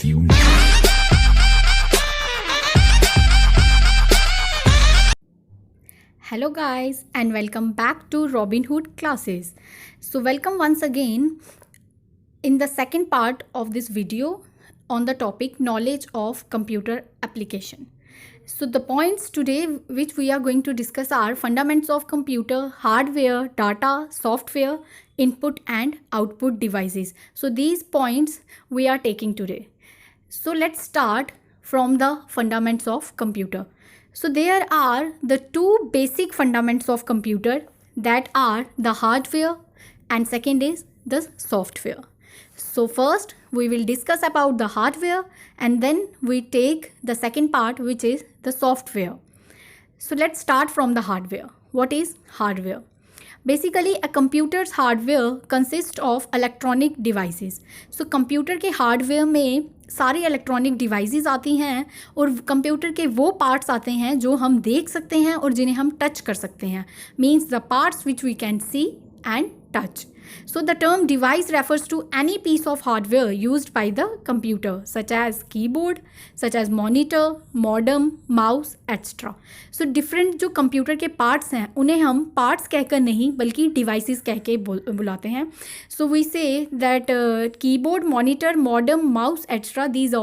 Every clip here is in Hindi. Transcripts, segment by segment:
you. Hello guys and welcome back to Robinhood classes. So welcome once again in the second part of this video on the topic knowledge of computer application. So the points today which we are going to discuss are fundamentals of computer, hardware, data, software, input and output devices. So these points we are taking today. So let's start from the fundamentals of computer. So there are the two basic fundamentals of computer, that are the hardware and second is the software. So first we will discuss about the hardware and then we take the second part, which is the software. So let's start from the hardware. What is hardware? Basically a computer's hardware consists of electronic devices. So computer के हार्डवेयर में सारी इलेक्ट्रॉनिक डिवाइसेस आती हैं और कंप्यूटर के वो पार्ट्स आते हैं जो हम देख सकते हैं और जिन्हें हम टच कर सकते हैं. Means the parts which we can see and touch. So the term device refers to any piece of hardware used by the computer, such as keyboard, such as monitor, modem, mouse, etc. So different जो कंप्यूटर के पार्ट्स हैं उन्हें हम पार्ट्स कहकर नहीं बल्कि डिवाइसेस कह के बुलाते हैं. So we say that keyboard, monitor, modem, mouse, etc. These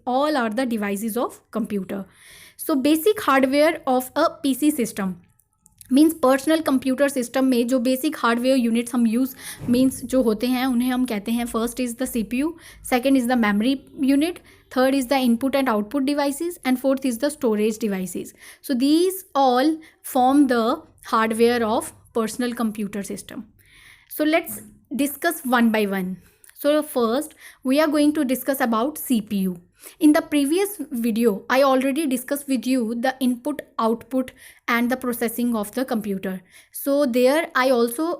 all are the devices of computer. So basic hardware of a PC system means personal computer system में जो बेसिक हार्डवेयर यूनिट्स हम यूज़ मीन्स जो होते हैं उन्हें हम कहते हैं first is the CPU, second is the memory unit, third is the input and output devices and fourth is the storage devices. So these all form the hardware of personal computer system. So let's discuss one by one. So first we are going to discuss about CPU. In the previous video I already discussed with you the input, output and the processing of the computer. So there I also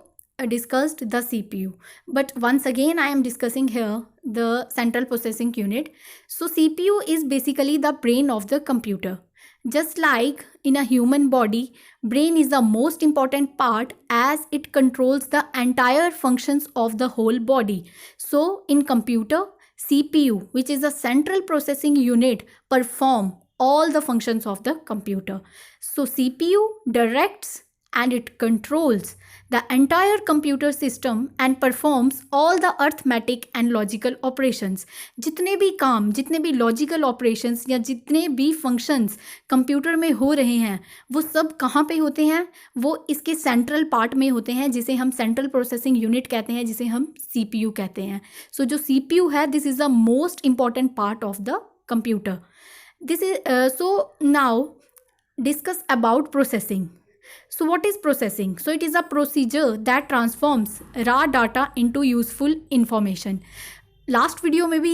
discussed the CPU, but once again I am discussing here the central processing unit. So CPU is basically the brain of the computer. Just like in a human body, brain is the most important part as it controls the entire functions of the whole body. So in computer, CPU, which is the central processing unit, perform all the functions of the computer. So CPU directs and it controls the entire computer system and performs all the arithmetic and logical operations. जितने भी काम, जितने भी logical operations या जितने भी functions कंप्यूटर में हो रहे हैं वो सब कहाँ पे होते हैं? वो इसके सेंट्रल पार्ट में होते हैं जिसे हम सेंट्रल प्रोसेसिंग यूनिट कहते हैं, जिसे हम CPU कहते हैं. सो जो CPU है this is the most important part of the computer. This is so now discuss about processing. So what is processing? So it is a procedure that transforms raw data into useful information. Last video में भी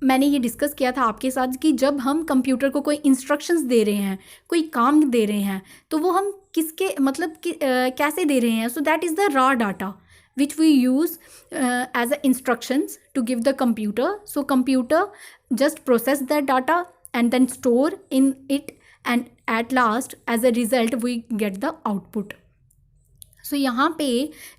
मैंने ये डिस्कस किया था आपके साथ कि जब हम कंप्यूटर को कोई इंस्ट्रक्शंस दे रहे हैं, कोई काम दे रहे हैं, तो वो हम किसके मतलब कैसे दे रहे हैं. So that is the raw data which we use as a instructions to give the computer. So computer just process that data and then store in it and at last as a result we get the output. सो यहाँ पे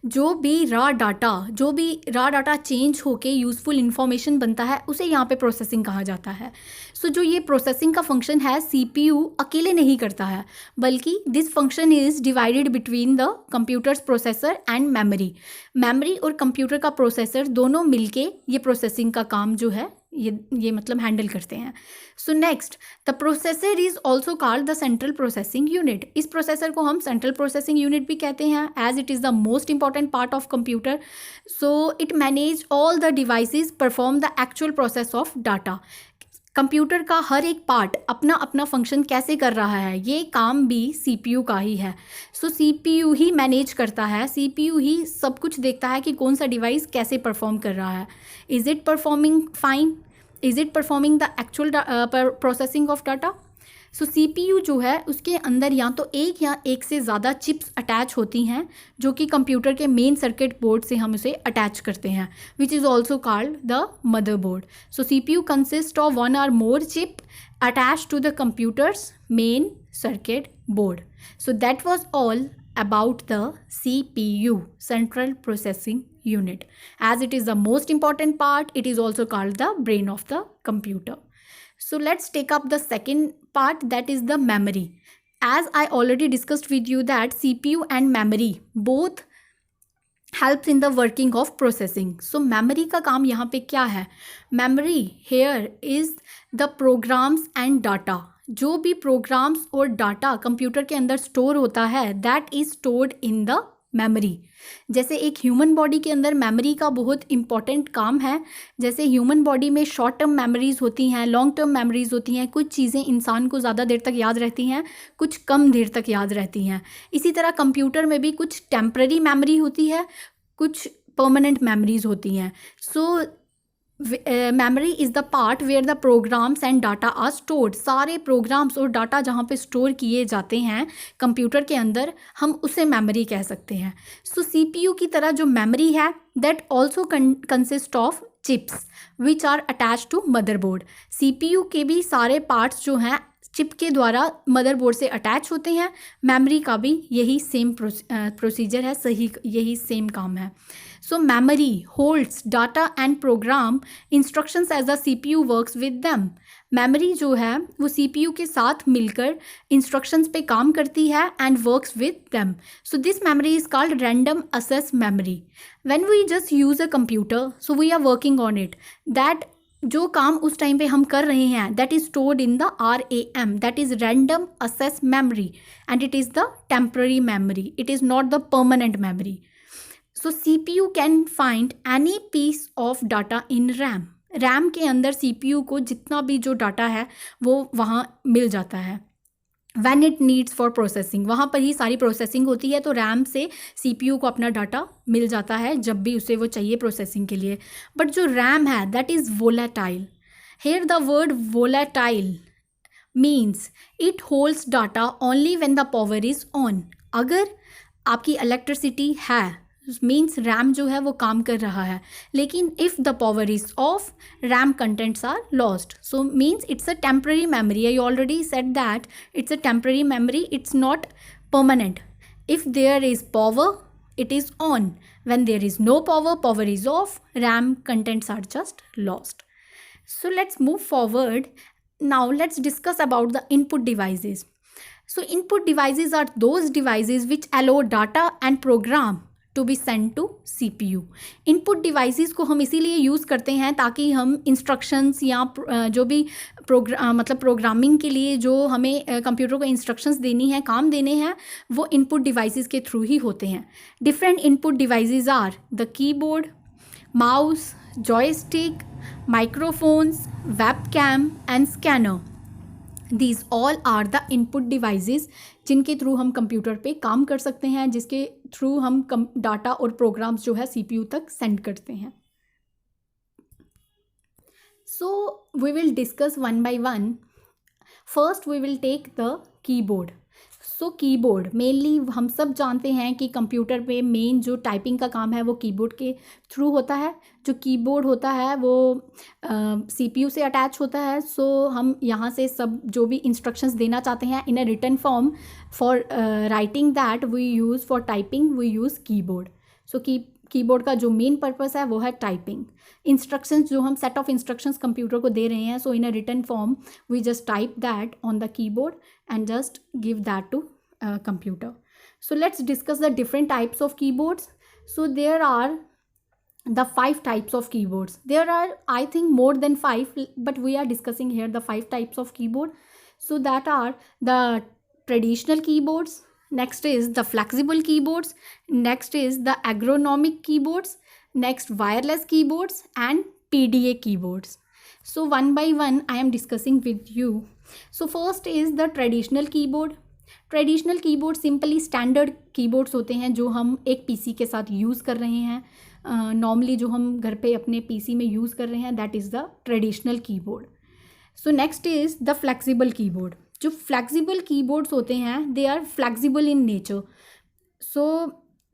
जो भी रॉ डाटा चेंज होके यूज़फुल इंफॉर्मेशन बनता है उसे यहाँ पे प्रोसेसिंग कहा जाता है. सो जो ये प्रोसेसिंग का फंक्शन है CPU अकेले नहीं करता है बल्कि this function is divided between the computers processor and memory और कंप्यूटर का प्रोसेसर दोनों मिलके ये प्रोसेसिंग का काम जो है ये मतलब हैंडल करते हैं. So next the processor is also called the central processing unit. इस प्रोसेसर को हम सेंट्रल प्रोसेसिंग यूनिट भी कहते हैं as it is the most important part of computer. So it manage all the devices, perform the actual process of data. Computer का हर एक पार्ट अपना अपना फंक्शन कैसे कर रहा है ये काम भी CPU का ही है. सो CPU ही मैनेज करता है, CPU ही सब कुछ देखता है कि कौन सा डिवाइस कैसे परफॉर्म कर रहा है. Is it performing fine? Is it performing the actual processing of data? So CPU जो है उसके अंदर या तो एक से ज़्यादा चिप्स अटैच होती हैं जो कि कंप्यूटर के मेन सर्किट बोर्ड से हम उसे अटैच करते हैं, which is also called the motherboard. So CPU consist of one or more chip attach to the computer's main circuit board. So that was all about the CPU, Central Processing unit. As it is the most important part, it is also called the brain of the computer. So let's take up the second part, that is the memory. As I already discussed with you that CPU and memory both helps in the working of processing. So memory का काम यहाँ पे क्या है? Memory here is the programs and data. जो भी programs और data कंप्यूटर के अंदर स्टोर होता है that is stored in the memory. जैसे एक ह्यूमन बॉडी के अंदर मेमोरी का बहुत इंपॉर्टेंट काम है. जैसे ह्यूमन बॉडी में शॉर्ट टर्म मेमोरीज होती हैं, लॉन्ग टर्म मेमोरीज होती हैं. कुछ चीज़ें इंसान को ज़्यादा देर तक याद रहती हैं, कुछ कम देर तक याद रहती हैं. इसी तरह कंप्यूटर में भी कुछ टेम्पररी मेमोरी होती है, कुछ परमानेंट मेमोरीज होती हैं. So memory is the part where the programs and data are stored. सारे प्रोग्राम्स और डाटा जहाँ पे स्टोर किए जाते हैं कंप्यूटर के अंदर, हम उसे मेमोरी कह सकते हैं. सो सीपीयू की तरह जो मेमोरी है that also consist of chips which are attach to motherboard. CPU के भी सारे पार्ट्स जो हैं चिप के द्वारा मदरबोर्ड से अटैच होते हैं. मेमोरी का भी यही सेम प्रोसीजर है, सही यही सेम काम है. So memory holds data and program instructions as the CPU works with them. Memory जो है वो CPU के साथ मिलकर instructions पे काम करती है and works with them. So this memory is called random access memory. When we just use a computer, so we are working on it. That जो काम उस टाइम पे हम कर रहे हैं that is stored in the RAM, that is random access memory, and it is the temporary memory. It is not the permanent memory. So CPU can find any piece of data in RAM. RAM के अंदर CPU को जितना भी जो डाटा है वो वहाँ मिल जाता है. When it needs for processing, वहाँ पर ही सारी प्रोसेसिंग होती है, तो RAM से CPU को अपना डाटा मिल जाता है जब भी उसे वो चाहिए प्रोसेसिंग के लिए. बट जो RAM है that is volatile. Here the word volatile means it holds data only when the power is on. अगर आपकी इलेक्ट्रिसिटी है मीन्स रैम जो है वो काम कर रहा है, लेकिन if the power is off RAM contents are lost. So means it's a temporary memory. I already said that it's a temporary memory, it's not permanent. If there is power it is on. When there is no power, power is off, RAM contents are just lost. So let's move forward. Now let's discuss about the input devices. So input devices are those devices which allow data and program to be sent to CPU. Input devices को हम इसीलिए यूज़ करते हैं ताकि हम इंस्ट्रक्शंस या जो भी मतलब प्रोग्रामिंग के लिए जो हमें कंप्यूटर को इंस्ट्रक्शंस देनी है, काम देने हैं, वो इनपुट डिवाइसेस के थ्रू ही होते हैं. Different input devices are the keyboard, mouse, joystick, microphones, webcam and scanner. These all are the input devices जिनके थ्रू हम कंप्यूटर पे काम कर सकते हैं, जिसके थ्रू हम डाटा और प्रोग्राम्स जो है CPU तक सेंड करते हैं. So we will discuss one by one. First we will take the keyboard. So keyboard mainly हम सब जानते हैं कि कंप्यूटर पे मेन जो टाइपिंग का काम है वो कीबोर्ड के थ्रू होता है. जो कीबोर्ड होता है वो CPU से अटैच होता है. सो हम यहाँ से सब जो भी इंस्ट्रक्शंस देना चाहते हैं in a written form for writing that we use for typing we use keyboard. So keyboard का जो मेन पर्पस है वो है टाइपिंग. इंस्ट्रक्शंस जो हम सेट ऑफ इंस्ट्रक्शंस कंप्यूटर को दे रहे हैं, so in a written form we just type that on the keyboard and just give that to computer. So let's discuss the different types of keyboards. So there are the 5 types of keyboards. There are I think more than 5, but we are discussing here the 5 types of keyboard. So that are the traditional keyboards, next is the flexible keyboards, next is the ergonomic keyboards, next wireless keyboards and PDA keyboards. So one by one I am discussing with you. So first is the traditional keyboard. Traditional keyboard simply standard keyboards होते हैं जो हम एक पीसी के साथ यूज़ कर रहे हैं. नॉर्मली जो हम घर पे अपने पीसी में यूज़ कर रहे हैं that is the traditional keyboard. So next is the flexible keyboard. जो फ्लेक्सिबल कीबोर्ड्स होते हैं they are flexible in nature. So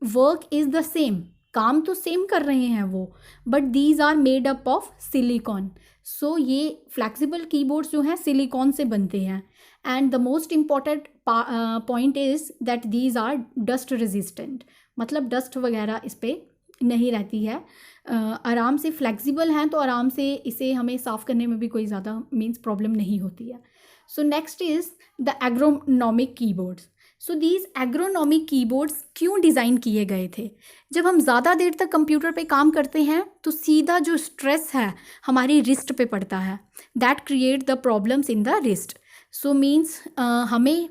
work is the same, काम तो सेम कर रहे हैं वो, but these are made up of silicon. So ये फ्लेक्सिबल कीबोर्ड्स जो हैं सिलिकॉन से बनते हैं. And the most important point is that these are dust resistant, मतलब डस्ट वगैरह इस पर नहीं रहती है, आराम से फ्लेक्सिबल हैं, तो आराम से इसे हमें साफ़ करने में भी कोई ज़्यादा मीन्स प्रॉब्लम नहीं होती है. So next is the ergonomic keyboards. So these agronomic keyboards क्यों डिज़ाइन किए गए थे? जब हम ज़्यादा देर तक कंप्यूटर पे काम करते हैं तो सीधा जो स्ट्रेस है हमारी रिस्ट पे पड़ता है. That create the problems in the wrist. So means हमें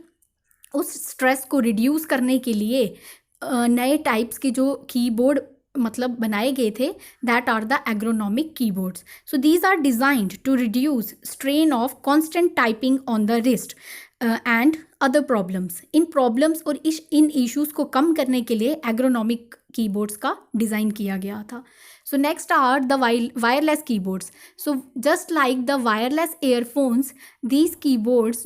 उस स्ट्रेस को रिड्यूस करने के लिए नए टाइप्स के जो कीबोर्ड मतलब बनाए गए थे, that are the ergonomic keyboards. So these are designed to reduce strain of constant typing on the wrist and other problems. इन प्रॉब्लम्स और इन इश्यूज़ को कम करने के लिए एग्रोनॉमिक कीबोर्ड्स का डिज़ाइन किया गया था. So next are the wireless keyboards. So just like the wireless earphones, these keyboards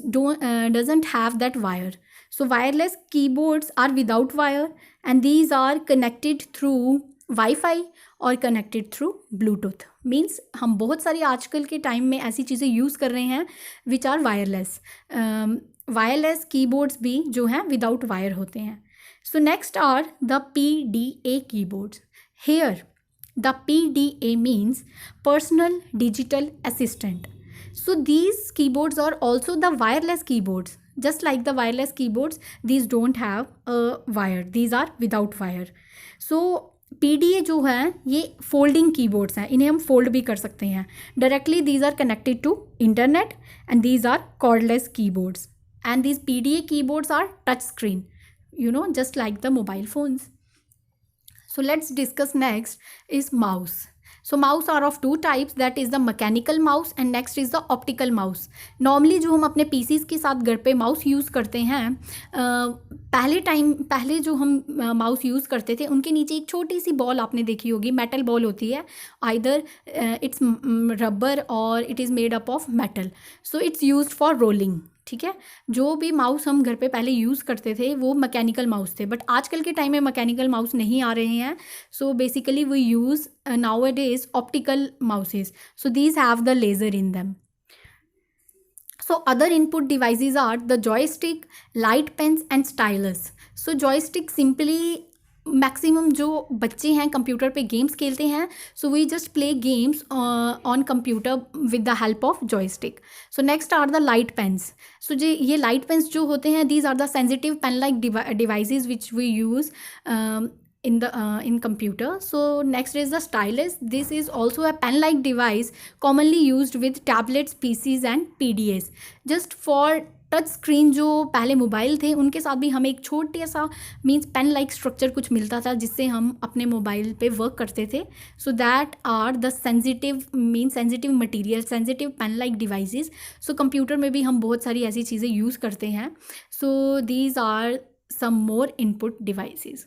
doesn't have that wire. So wireless keyboards are without wire and these are connected through Wi-Fi और connected through Bluetooth. मीन्स हम बहुत सारी आजकल के टाइम में ऐसी चीज़ें यूज़ कर रहे हैं which are wireless. Wireless keyboards भी जो हैं विदाउट वायर होते हैं. So next are the PDA keyboards. Here the PDA means personal digital assistant. So these keyboards are also the wireless keyboards. Just like the wireless keyboards, these don't have a wire. These are without wire. So PDA जो है ये फोल्डिंग कीबोर्ड्स हैं, इन्हें हम फोल्ड भी कर सकते हैं directly. These are connected to internet and these are cordless keyboards and these PDA keyboards are touch screen, just like the mobile phones. So let's discuss next is mouse. So mouse are of two types, that is the mechanical mouse and next is the optical mouse. Normally जो हम अपने PCs के साथ घर पे माउस यूज़ करते हैं, पहले जो हम माउस यूज़ करते थे उनके नीचे एक छोटी सी बॉल आपने देखी होगी, मेटल बॉल होती है. आइदर इट्स रबर और it is made up of metal. So it's used for rolling. ठीक है, जो भी माउस हम घर पे पहले यूज़ करते थे वो मैकेनिकल माउस थे, बट आजकल के टाइम में मैकेनिकल माउस नहीं आ रहे हैं. So basically we use nowadays optical mouses. So these have the laser in them. So other input devices are the joystick, light pens and stylus. So joystick simply maximum जो बच्चे हैं कंप्यूटर पे गेम्स खेलते हैं, so we just play games on computer with the help of joystick. So next are the light pens. So ये लाइट पेन्स जो होते हैं, these are the sensitive pen like devices which we use in computer. So next is the stylus. This is also a pen like device commonly used with tablets, PCs and PDAs. Just for touch screen जो पहले मोबाइल थे उनके साथ भी हमें एक छोटे सा मीन्स पेन लाइक स्ट्रक्चर कुछ मिलता था जिससे हम अपने मोबाइल पे वर्क करते थे. So that are the sensitive material, sensitive pen like devices. So computer में भी हम बहुत सारी ऐसी चीज़ें यूज़ करते हैं. So these are some more input devices.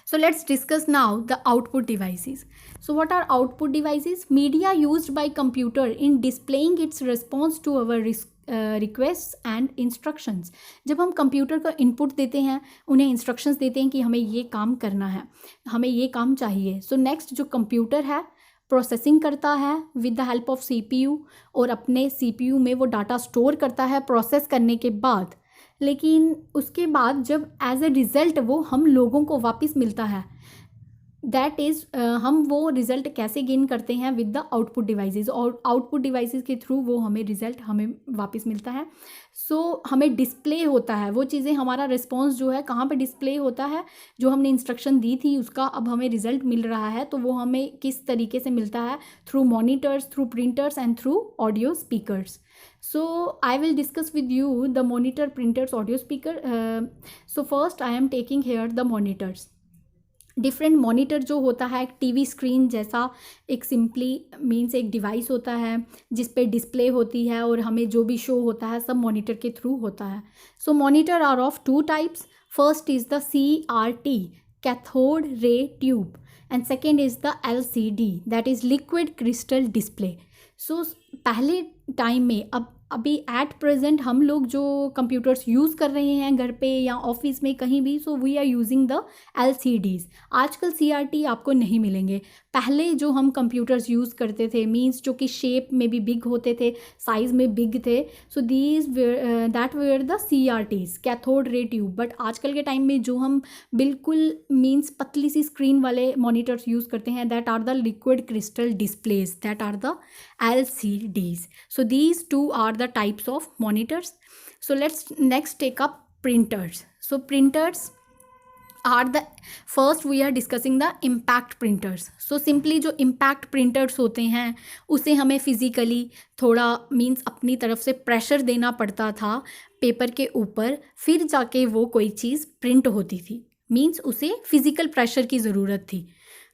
So let's discuss now the output devices. So what are output devices? Media used by computer in displaying its response to our requests and instructions. जब हम कंप्यूटर का इनपुट देते हैं, उन्हें इंस्ट्रक्शंस देते हैं कि हमें ये काम करना है, हमें ये काम चाहिए. सो नेक्स्ट जो कंप्यूटर है प्रोसेसिंग करता है with the help of CPU और अपने CPU में वो डाटा स्टोर करता है प्रोसेस करने के बाद. लेकिन उसके बाद जब एज ए रिज़ल्ट वो हम लोगों को वापस मिलता है, दैट इज़ हम वो रिज़ल्ट कैसे गेन करते हैं विद द आउटपुट डिवाइसेस. और आउटपुट डिवाइसेस के थ्रू वो हमें रिज़ल्ट हमें वापस मिलता है. सो हमें डिस्प्ले होता है वो चीज़ें, हमारा रिस्पॉन्स जो है कहाँ पे डिस्प्ले होता है, जो हमने इंस्ट्रक्शन दी थी उसका अब हमें रिज़ल्ट मिल रहा है. तो वो हमें किस तरीके से मिलता है? Through monitors, through printers and through audio speakers. So I will discuss with you the monitor, printers, audio speaker. So first I am taking here the monitors. Different monitor जो होता है एक टीवी स्क्रीन जैसा एक सिंपली मीन्स एक डिवाइस होता है जिस पे डिस्प्ले होती है और हमें जो भी शो होता है सब मॉनिटर के थ्रू होता है. So monitor are of two types. First is the CRT, cathode ray tube, and second is the LCD, that is liquid crystal display. So पहले टाइम में, अब अभी एट प्रेजेंट हम लोग जो कंप्यूटर्स यूज़ कर रहे हैं घर पे या ऑफिस में कहीं भी, so we are using the LCDs। आजकल CRT आपको नहीं मिलेंगे। पहले जो हम कंप्यूटर्स यूज़ करते थे मींस जो कि शेप में भी बिग होते थे, साइज़ में बिग थे, so these that were the CRTs, cathode ray tube. But आजकल के टाइम में जो हम बिल्कुल मींस पतली सी स्क्रीन वाले मॉनिटर्स यूज़ करते हैं, that are the liquid crystal displays, that are the LCDs. So these two are the types of monitors. So let's next take up printers. So printers are the first we are discussing the impact printers. So simply जो impact printers होते हैं उसे हमें फिज़िकली थोड़ा मीन्स अपनी तरफ से प्रेशर देना पड़ता था पेपर के ऊपर, फिर जाके वो कोई चीज़ प्रिंट होती थी, मीन्स उसे फिज़िकल प्रेशर की ज़रूरत थी।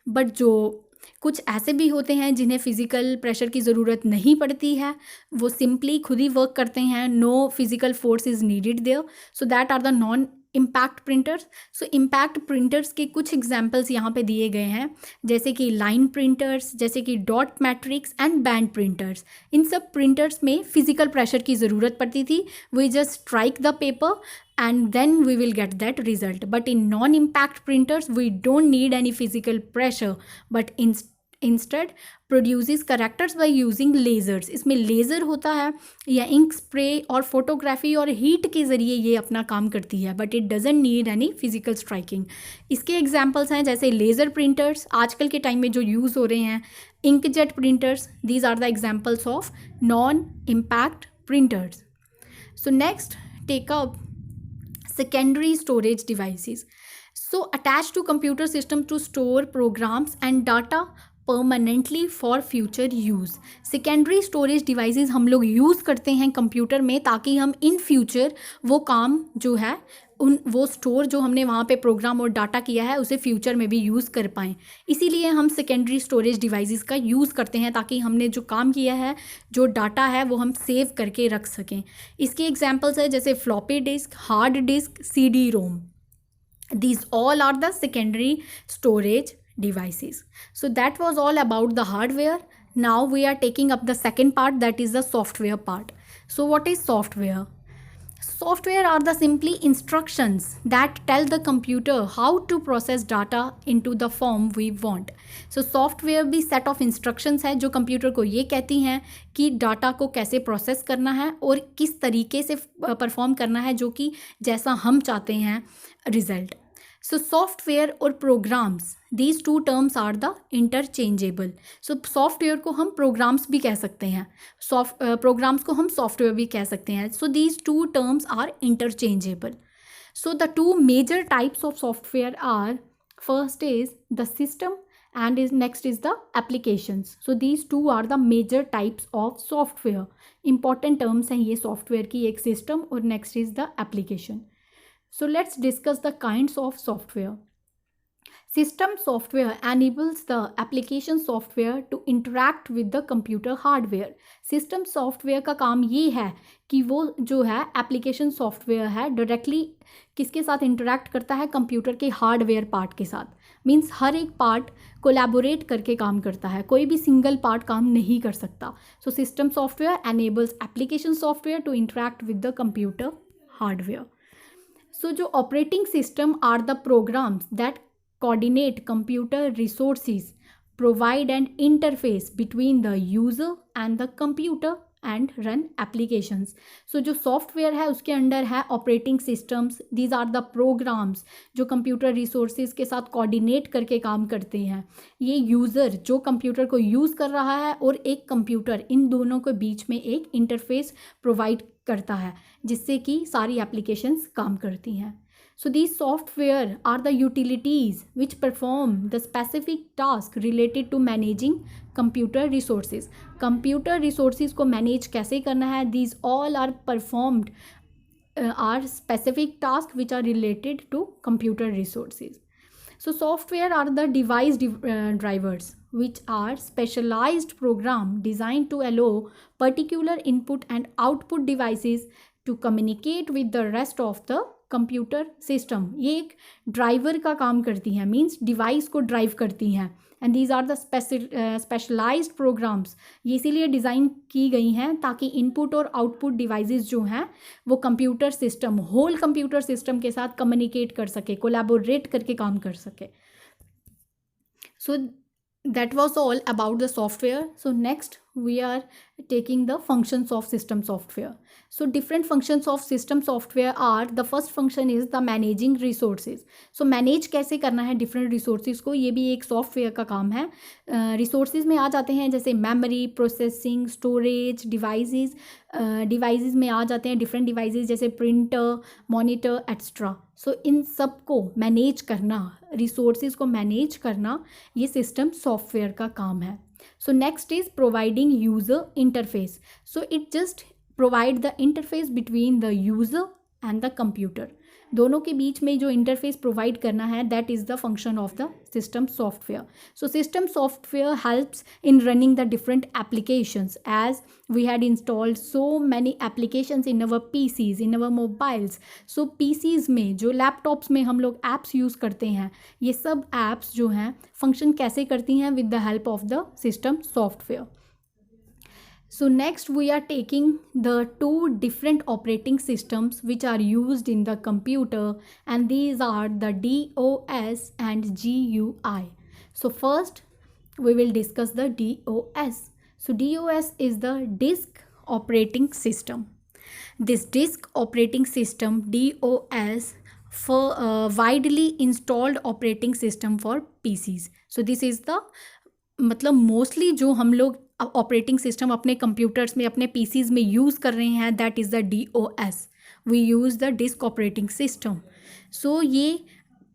बट जो कुछ ऐसे भी होते हैं जिन्हें फिज़िकल प्रेशर की ज़रूरत नहीं पड़ती है, वो सिंपली खुद ही वर्क करते हैं, no physical force is needed there, so that are the non impact printers. So impact printers के कुछ एग्जांपल्स यहाँ पे दिए गए हैं, जैसे कि लाइन प्रिंटर्स, जैसे कि dot matrix and band printers. इन सब प्रिंटर्स में फ़िज़िकल प्रेशर की ज़रूरत पड़ती थी, we just strike the paper and then we will get that result. But in non-impact printers we don't need any physical pressure, but instead produces characters by using lasers. इसमें लेज़र होता है या इंक स्प्रे और फोटोग्राफी और हीट के ज़रिए ये अपना काम करती है, but it doesn't need any physical striking. इसके एग्जांपल्स हैं जैसे लेज़र प्रिंटर्स आजकल के टाइम में जो यूज़ हो रहे हैं, inkjet printers, these are the examples of non impact printers. So next take up secondary storage devices. So attached to computer system to store programs and data permanently for future use. Secondary storage devices हम लोग यूज़ करते हैं कंप्यूटर में ताकि हम इन फ्यूचर वो काम जो है वो स्टोर जो हमने वहाँ पे प्रोग्राम और डाटा किया है उसे फ्यूचर में भी यूज़ कर पाएँ। इसीलिए हम सेकेंडरी स्टोरेज डिवाइसेस का यूज़ करते हैं ताकि हमने जो काम किया है, जो डाटा है, वो हम सेव करके रख सकें। इसके एग्जांपल्स है जैसे floppy disk, hard disk, CD-ROM। These all are the secondary storage devices. So that was all about the hardware. Now we are taking up the second part, that is the software part. So what is software? Software are the simply instructions that tell the computer how to process data into the form we want. So software भी set of instructions है जो कंप्यूटर को ये कहती हैं कि डाटा को कैसे प्रोसेस करना है और किस तरीके से परफॉर्म करना है जो कि जैसा हम चाहते हैं रिजल्ट। सो सॉफ्टवेयर और programs, these two terms are the interchangeable. So software को हम प्रोग्राम्स भी कह सकते हैं, प्रोग्राम्स को हम सॉफ्टवेयर भी कह सकते हैं। So these two terms are interchangeable. So the two major types of software are, first is the system and is next is the applications. So these two are the major types of software. Important terms हैं ये software की, एक system और next is the application. So let's discuss the kinds of software. System software enables the application software to interact with the computer hardware. System software का काम ये है कि वो जो है application software है डायरेक्टली किसके साथ इंटरेक्ट करता है, कंप्यूटर के हार्डवेयर पार्ट के साथ। मीन्स हर एक पार्ट कोलैबोरेट करके काम करता है, कोई भी सिंगल पार्ट काम नहीं कर सकता। सो system software enables application software to interact with the computer hardware. So जो operating system are the programs that coordinate computer resources, provide an interface between the user and the computer and run applications. So जो सॉफ्टवेयर है उसके अंडर है operating systems, these are the programs जो कंप्यूटर रिसोर्सेज के साथ कोऑर्डिनेट करके काम करते हैं। ये यूज़र जो कंप्यूटर को यूज़ कर रहा है और एक कंप्यूटर, इन दोनों के बीच में एक इंटरफेस प्रोवाइड करता है जिससे कि सारी एप्लीकेशंस काम करती हैं। So these software are the utilities which perform the specific task related to managing computer resources. Computer resources को manage कैसे करना है, these all are performed are specific tasks which are related to computer resources. So software are the device drivers which are specialized program designed to allow particular input and output devices to communicate with the rest of the computer system, ये एक ड्राइवर का काम करती हैं, मीन्स डिवाइस को ड्राइव करती हैं। And these are the specialised programs, ये इसीलिए डिज़ाइन की गई हैं ताकि इनपुट और आउटपुट डिवाइसेस जो हैं वो computer system, whole computer system के साथ कम्युनिकेट कर सके, कोलैबोरेट करके काम कर सके। So that was all about the software. So next we are taking the functions of system software. So different functions of system software are, the first function is the managing resources. So manage कैसे करना है different resources को, ये भी एक software का काम है। resources में आ जाते हैं जैसे memory, processing, storage, devices में आ जाते हैं different devices जैसे printer, monitor, etc. सो इन सब को मैनेज करना, रिसोर्सेज को मैनेज करना, ये सिस्टम सॉफ्टवेयर का काम है। So next is providing user interface. So it just provide the interface between the user and the computer. दोनों के बीच में जो इंटरफेस प्रोवाइड करना है, that is the function of the system software. So system software helps in running the different applications, as we had installed so many applications in our PCs, in our mobiles. So PCs में, जो लैपटॉप्स में हम लोग ऐप्स यूज़ करते हैं, ये सब ऐप्स जो हैं फंक्शन कैसे करती हैं with the help of the system software. So next we are taking the two different operating systems which are used in the computer, and these are the DOS and GUI. So first we will discuss the DOS. So DOS is the disk operating system. This disk operating system, DOS, for widely installed operating system for PCs. So this is the, मतलब मोस्टली जो हम लोग ऑपरेटिंग सिस्टम अपने कंप्यूटर्स में, अपने पीसीज में यूज़ कर रहे हैं, that is the DOS. We use the disk operating system. So ये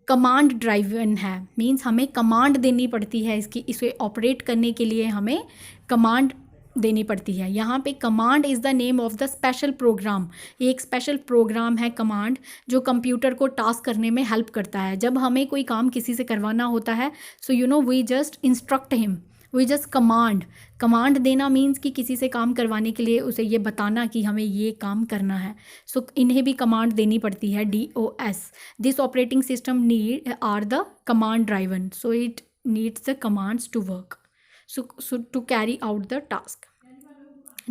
कमांड ड्राइवन है, मीन्स हमें कमांड देनी पड़ती है इसे ऑपरेट करने के लिए हमें कमांड देनी पड़ती है. यहाँ पे command is the name of the special program. ये एक स्पेशल प्रोग्राम है कमांड, जो कंप्यूटर को टास्क करने में हेल्प करता है. जब हमें कोई काम किसी से करवाना होता है, so you know we just instruct him, we just command देना मीन्स कि किसी से काम करवाने के लिए उसे ये बताना कि हमें ये काम करना है. सो इन्हें भी कमांड देनी पड़ती है, DOS. This operating system need are the command driven, so it needs the commands to work, so to carry out the task.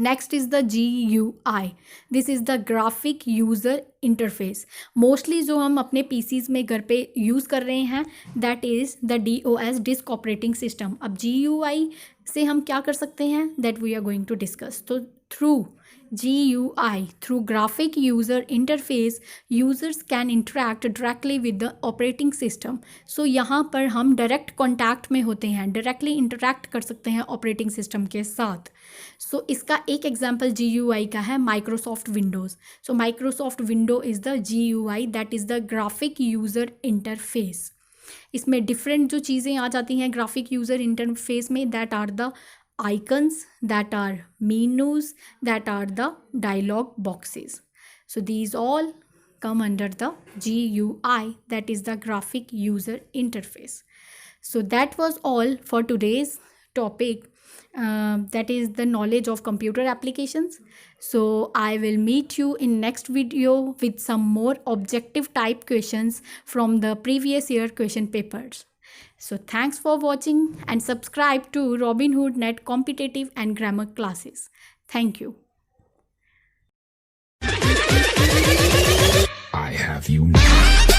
Next is the GUI. This is the graphic user interface. Mostly जो हम अपने PCs में घर पे यूज़ कर रहे हैं, that is the DOS, disk operating system. अब GUI से हम क्या कर सकते हैं, that we are going to discuss. तो through GUI, through graphic user interface, users can interact directly with the operating system. So यहाँ पर हम डायरेक्ट कॉन्टैक्ट में होते हैं, डायरेक्टली इंटरेक्ट कर सकते हैं ऑपरेटिंग सिस्टम के साथ. सो इसका एक एग्जांपल GUI का है Microsoft Windows. So Microsoft window is the GUI, that is the graphic user interface. इसमें डिफरेंट जो चीज़ें आ जाती हैं ग्राफिक यूज़र इंटरफेस में, that are the icons, that are menus, that are the dialog boxes. So these all come under the GUI, that is the graphic user interface. So that was all for today's topic, that is the knowledge of computer applications. So I will meet you in next video with some more objective type questions from the previous year question papers. So thanks for watching and subscribe to Robinhood Net competitive and grammar classes. Thank you. I have you now.